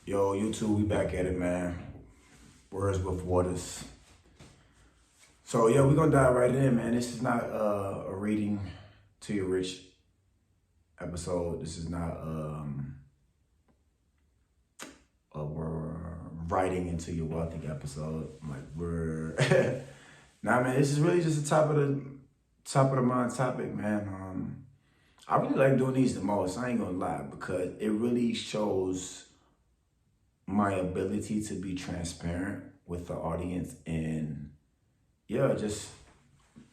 Yo, YouTube, we back at it, man. Words with waters. So, yeah, we're gonna dive right in, man. This is not a reading to your rich episode. This is not a we're writing into your wealthy episode. Like we're nah, man. This is really just the top of the mind topic, man. I really like doing these the most. I ain't gonna lie because it really shows my ability to be transparent with the audience and yeah, just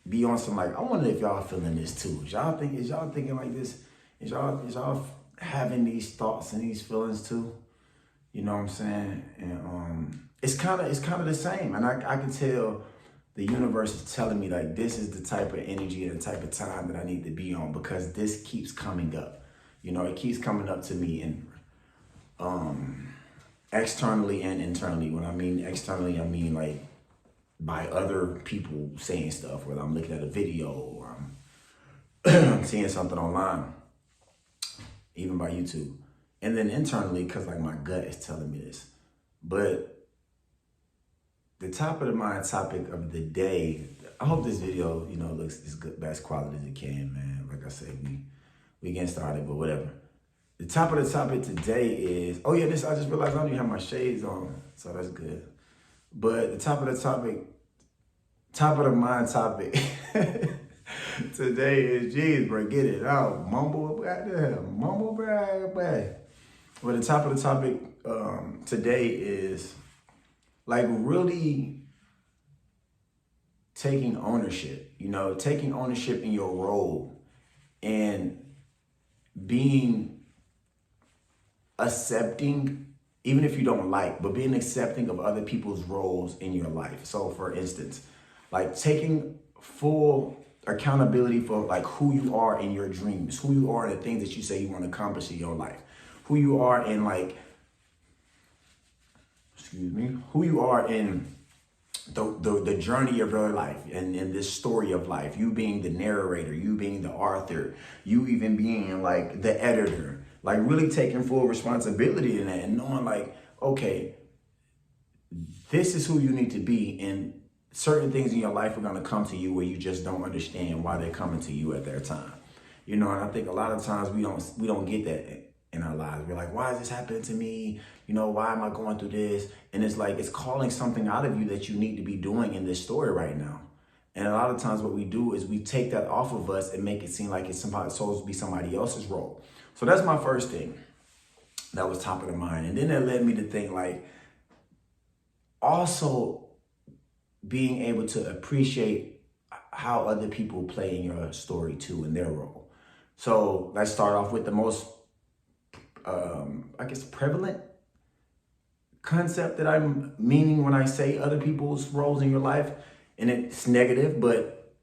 be on some like I wonder if y'all feeling this too. Is y'all thinking like this? Is y'all having these thoughts and these feelings too? You know what I'm saying? And it's kinda the same. And I can tell the universe is telling me like this is the type of energy and the type of time that I need to be on because this keeps coming up. You know, it keeps coming up to me and externally and internally. When I mean externally, I mean like by other people saying stuff, whether I'm looking at a video or I'm seeing something online, even by YouTube. And then internally, because like my gut is telling me this. But the top of the mind topic of the day, I hope this video, looks as good, best quality as it can, man. Like I said, we getting started, but whatever. The top of the topic today is, oh yeah, I just realized I don't even have my shades on, so that's good. But the top of the mind topic today is, geez, bro, get it out. Mumble, goddamn, mumble, bro. Well, the top of the topic today is like really taking ownership, taking ownership in your role and being accepting, even if you don't like, but being accepting of other people's roles in your life. So for instance, like taking full accountability for like who you are in your dreams, who you are in the things that you say you want to accomplish in your life, who you are in who you are in the journey of your life and in this story of life, you being the narrator, you being the author, you even being like the editor, like really taking full responsibility in that and knowing like, okay, this is who you need to be and certain things in your life are going to come to you where you just don't understand why they're coming to you at their time. And I think a lot of times we don't get that in our lives. We're like, why is this happening to me? Why am I going through this? And it's like, it's calling something out of you that you need to be doing in this story right now. And a lot of times what we do is we take that off of us and make it seem like it's supposed to be somebody else's role. So that's my first thing that was top of the mind. And then that led me to think like, also being able to appreciate how other people play in your story too, in their role. So let's start off with the most, prevalent concept that I'm meaning when I say other people's roles in your life. And it's negative, but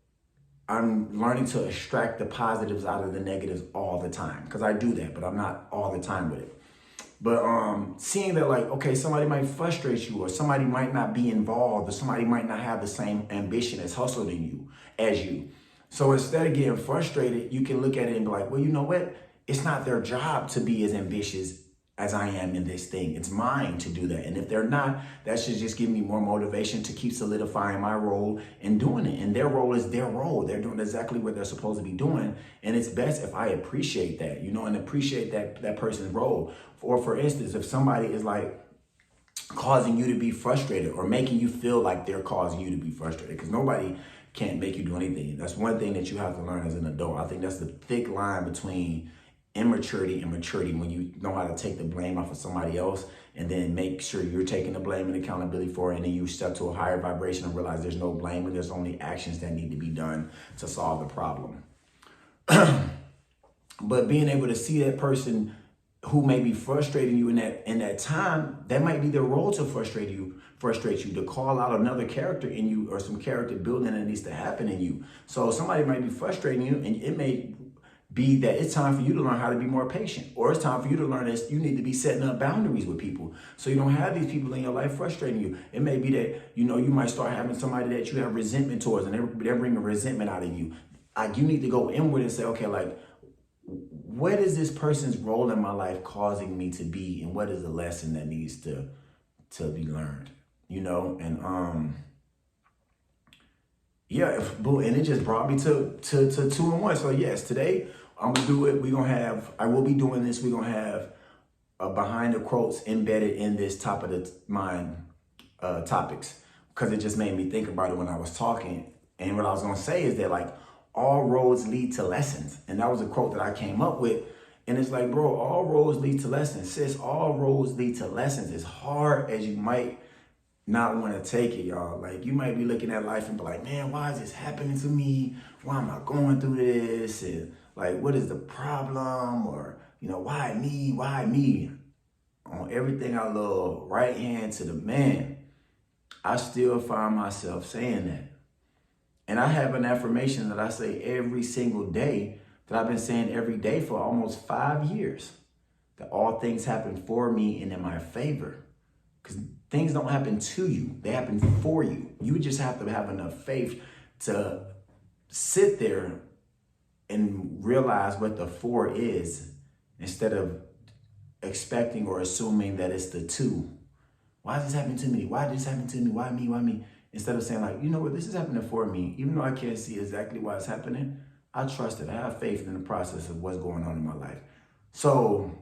I'm learning to extract the positives out of the negatives all the time. Because I do that, but I'm not all the time with it. But seeing that like, okay, somebody might frustrate you or somebody might not be involved or somebody might not have the same ambition as hustled in you as you. So instead of getting frustrated, you can look at it and be like, well, you know what? It's not their job to be as ambitious as I am in this thing. It's mine to do that. And if they're not, that should just give me more motivation to keep solidifying my role and doing it. And their role is their role. They're doing exactly what they're supposed to be doing. And it's best if I appreciate that, and appreciate that person's role. Or for instance, if somebody is like causing you to be frustrated or making you feel like they're causing you to be frustrated, because nobody can't make you do anything. That's one thing that you have to learn as an adult. I think that's the thick line between immaturity and maturity, when you know how to take the blame off of somebody else and then make sure you're taking the blame and accountability for it, and then you step to a higher vibration and realize there's no blame and there's only actions that need to be done to solve the problem. But being able to see that person who may be frustrating you in that time, that might be their role to frustrate you, to call out another character in you or some character building that needs to happen in you. So somebody might be frustrating you and it may be that it's time for you to learn how to be more patient, or it's time for you to learn that you need to be setting up boundaries with people so you don't have these people in your life frustrating you. It may be that, you might start having somebody that you have resentment towards and they're bringing resentment out of you. You need to go inward and say, okay, like, what is this person's role in my life causing me to be, and what is the lesson that needs to be learned, you know? And yeah, and it just brought me to 2-in-1. So yes, today I'm gonna do it. I will be doing this. We're gonna have behind the quotes embedded in this top of the mind topics, because it just made me think about it when I was talking. And what I was gonna say is that, like, all roads lead to lessons. And that was a quote that I came up with. And it's like, bro, all roads lead to lessons. Sis, all roads lead to lessons. As hard as you might not want to take it, y'all. Like, you might be looking at life and be like, man, why is this happening to me? Why am I going through this? And like, what is the problem? Or, you know, why me? Why me? On everything I love, right hand to the man, I still find myself saying that. And I have an affirmation that I say every single day, that I've been saying every day for almost 5 years, that all things happen for me and in my favor. Because things don't happen to you, they happen for you. You just have to have enough faith to sit there and realize what the for is, instead of expecting or assuming that it's the to. Why is this happening to me? Why did this happen to me? Why me? Why me? Instead of saying, like, you know what, this is happening for me. Even though I can't see exactly why it's happening, I trust it. I have faith in the process of what's going on in my life. So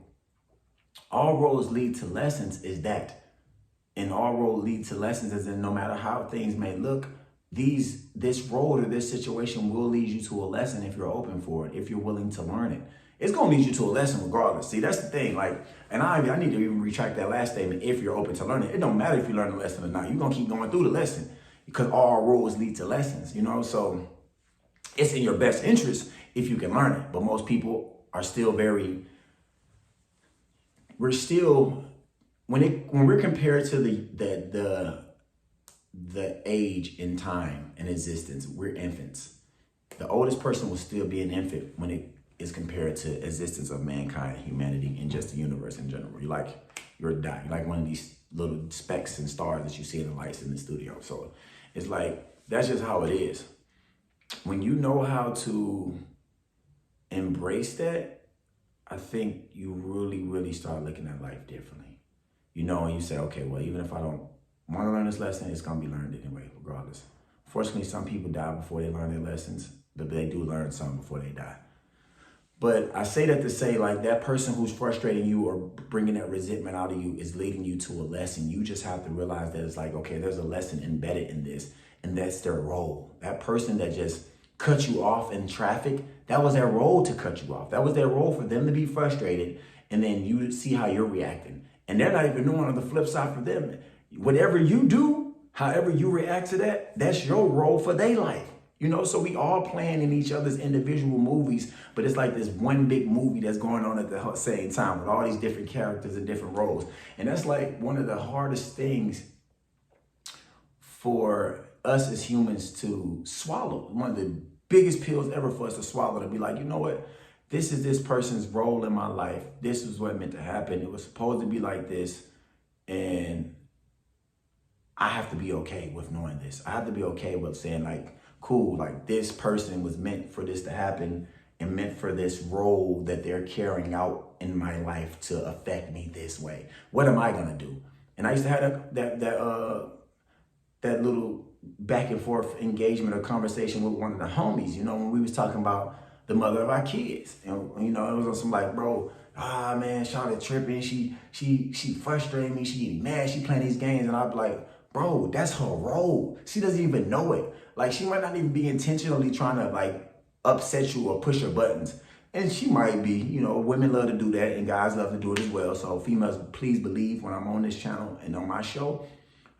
all roads lead to lessons is that. And all roads lead to lessons as in, no matter how things may look, this road or this situation will lead you to a lesson if you're open for it, if you're willing to learn it. It's going to lead you to a lesson regardless. See, that's the thing. Like, and I need to even retract that last statement. If you're open to learning, it don't matter if you learn the lesson or not. You're going to keep going through the lesson, because all roads lead to lessons, you know? So it's in your best interest if you can learn it. But most people are still when we're compared to the age in time and existence, we're infants. The oldest person will still be an infant when it is compared to existence of mankind, humanity, and just the universe in general. You're like one of these little specks and stars that you see in the lights in the studio. So it's like, that's just how it is. When you know how to embrace that, I think you really, really start looking at life differently. You know, and you say, okay, well, even if I don't want to learn this lesson, it's going to be learned anyway, regardless. Fortunately, some people die before they learn their lessons, but they do learn some before they die. But I say that to say, like, that person who's frustrating you or bringing that resentment out of you is leading you to a lesson. You just have to realize that it's like, okay, there's a lesson embedded in this, and that's their role. That person that just cut you off in traffic, that was their role to cut you off. That was their role for them to be frustrated, and then you see how you're reacting. And they're not even knowing on the flip side for them. Whatever you do, however you react to that, that's your role for their life. You know, so we all playing in each other's individual movies, but it's like this one big movie that's going on at the same time with all these different characters and different roles. And that's like one of the hardest things for us as humans to swallow. One of the biggest pills ever for us to swallow, to be like, you know what? This is this person's role in my life. This is what meant to happen. It was supposed to be like this. And I have to be okay with knowing this. I have to be okay with saying, like, cool, like, this person was meant for this to happen and meant for this role that they're carrying out in my life to affect me this way. What am I gonna do? And I used to have that little back and forth engagement or conversation with one of the homies, you know, when we was talking about the mother of our kids. And, you know, it was on some like, bro, man, Charlotte tripping. She frustrating me. She getting mad. She playing these games. And I'd be like, bro, that's her role. She doesn't even know it. Like, she might not even be intentionally trying to, like, upset you or push her buttons. And she might be, you know, women love to do that and guys love to do it as well. So females, please believe when I'm on this channel and on my show,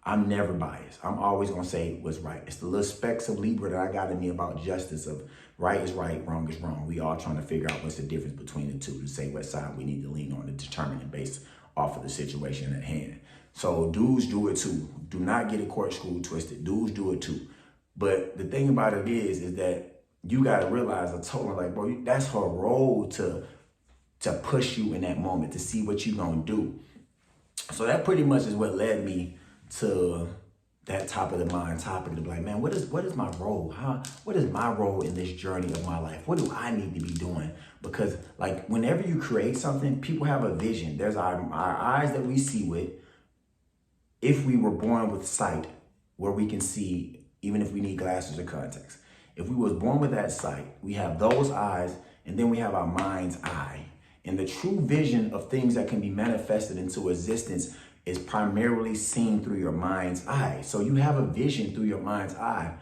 I'm never biased. I'm always going to say what's right. It's the little specks of Libra that I got in me about justice of right is right, wrong is wrong. We all trying to figure out what's the difference between the two to say what side we need to lean on to determine it based off of the situation at hand. So dudes do it too. Do not get it corkscrewed twisted. Dudes do it too. But the thing about it is that you got to realize, I told her, like, bro, that's her role to push you in that moment, to see what you going to do. So that pretty much is what led me to that top of the mind topic to be like, man, what is my role? What is my role in this journey of my life? What do I need to be doing? Because like whenever you create something, people have a vision. There's our eyes that we see with. If we were born with sight, where we can see, even if we need glasses or contacts. If we was born with that sight, we have those eyes, and then we have our mind's eye. And the true vision of things that can be manifested into existence is primarily seen through your mind's eye. So you have a vision through your mind's eye.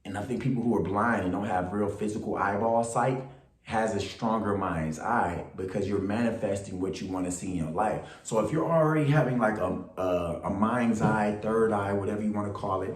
And I think people who are blind and don't have real physical eyeball sight has a stronger mind's eye because you're manifesting what you want to see in your life. So if you're already having like a mind's eye, third eye, whatever you want to call it,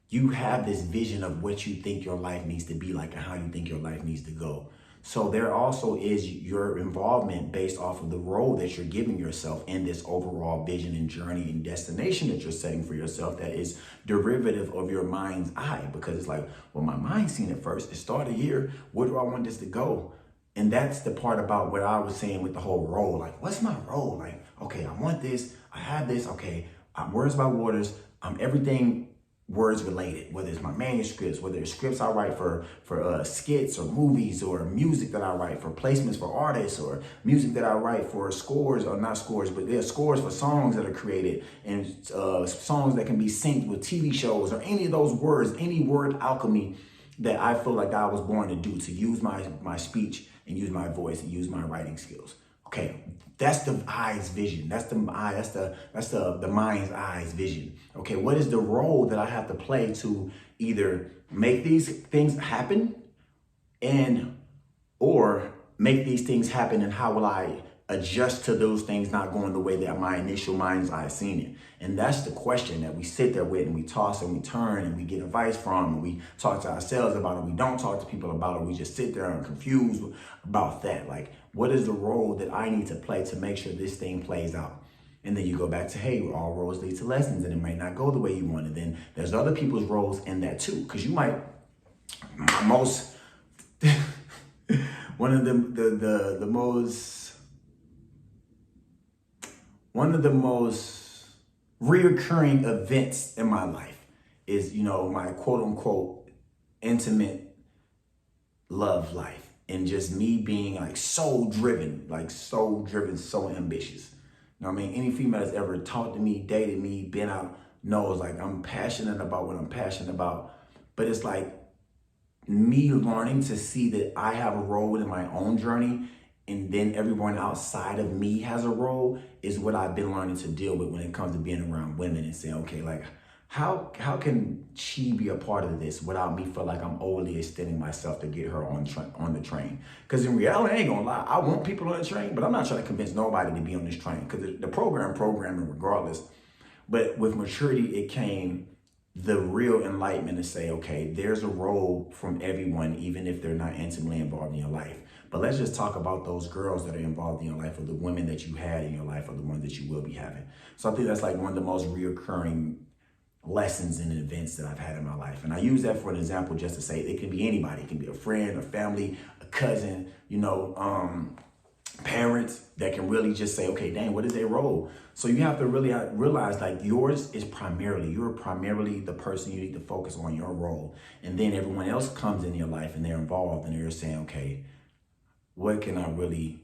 you have this vision of what you think your life needs to be like and how you think your life needs to go. So there also is your involvement based off of the role that you're giving yourself in this overall vision and journey and destination that you're setting for yourself that is derivative of your mind's eye. Because it's like, well, my mind's seen it first. It started here. Where do I want this to go? And that's the part about what I was saying with the whole role. Like, what's my role? Like, okay, I want this. I have this. Okay, I'm Words by Waters. I'm everything words related, whether it's my manuscripts, whether it's scripts I write for skits or movies, or music that I write for placements for artists, or music that I write for scores, or not scores, but they're scores for songs that are created, and songs that can be synced with TV shows, or any of those words, any word alchemy that I feel like I was born to do, to use my speech and use my voice and use my writing skills. Okay, that's the eye's vision. That's the eye. That's the mind's eye's vision. Okay, what is the role that I have to play to either make these things happen, or make these things happen, and how will I adjust to those things not going the way that my initial mind's eye seen it? And that's the question that we sit there with, and we toss and we turn, and we get advice from, and we talk to ourselves about it. We don't talk to people about it. We just sit there and confused about that. Like, what is the role that I need to play to make sure this thing plays out? And then you go back to, hey, all roads lead to lessons, and it might not go the way you want. And then there's other people's roles in that too, because you might one of the most reoccurring events in my life is, my quote unquote intimate love life, and just me being like so driven, so ambitious. You know what I mean? Any female that's ever talked to me, dated me, been out, knows like I'm passionate about what I'm passionate about. But it's like me learning to see that I have a role in my own journey, and then everyone outside of me has a role, is what I've been learning to deal with when it comes to being around women, and saying, okay, like, how can she be a part of this without me feel like I'm overly extending myself to get her on the train? Because in reality, I ain't gonna lie, I want people on the train, but I'm not trying to convince nobody to be on this train, because the programming regardless. But with maturity, it came the real enlightenment to say, okay, there's a role from everyone, even if they're not intimately involved in your life. But let's just talk about those girls that are involved in your life, or the women that you had in your life, or the ones that you will be having. So I think that's like one of the most reoccurring lessons and events that I've had in my life. And I use that for an example just to say it can be anybody. It can be a friend, a family, a cousin, parents that can really just say, okay, dang, what is their role? So you have to really realize like you're primarily the person you need to focus on, your role. And then everyone else comes in your life and they're involved, and they're saying, okay, what can I really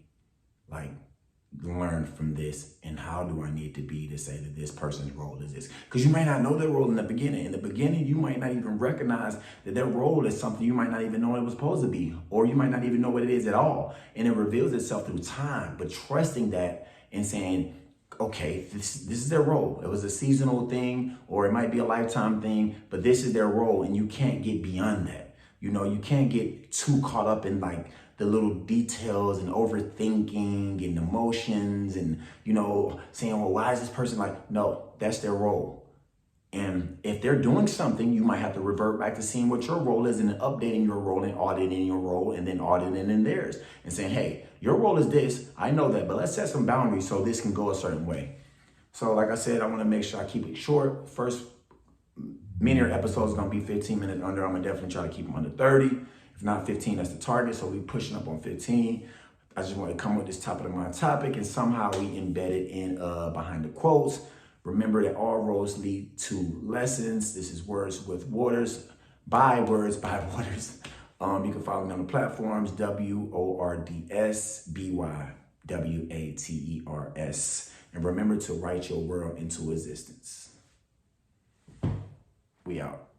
learn from this, and how do I need to be to say that this person's role is this? Because you might not know their role in the beginning. In the beginning, you might not even recognize that their role is something you might not even know it was supposed to be, or you might not even know what it is at all. And it reveals itself through time. But trusting that and saying, okay, this is their role. It was a seasonal thing, or it might be a lifetime thing, but this is their role, and you can't get beyond that. You can't get too caught up in like the little details and overthinking and emotions and, saying, well, why is this person like, no, that's their role. And if they're doing something, you might have to revert back to seeing what your role is, and then updating your role and auditing your role, and then auditing in theirs and saying, hey, your role is this. I know that, but let's set some boundaries so this can go a certain way. So like I said, I want to make sure I keep it short. First, many episodes are going to be 15 minutes under. I'm going to definitely try to keep them under 30. If not 15, that's the target. So we're pushing up on 15. I just want to come with this top of the mind topic, and somehow we embed it in behind the quotes. Remember that all roads lead to lessons. This is Words with Waters, by Words by Waters. You can follow me on the platforms, WORDSBYWATERS. And remember to write your world into existence. We out.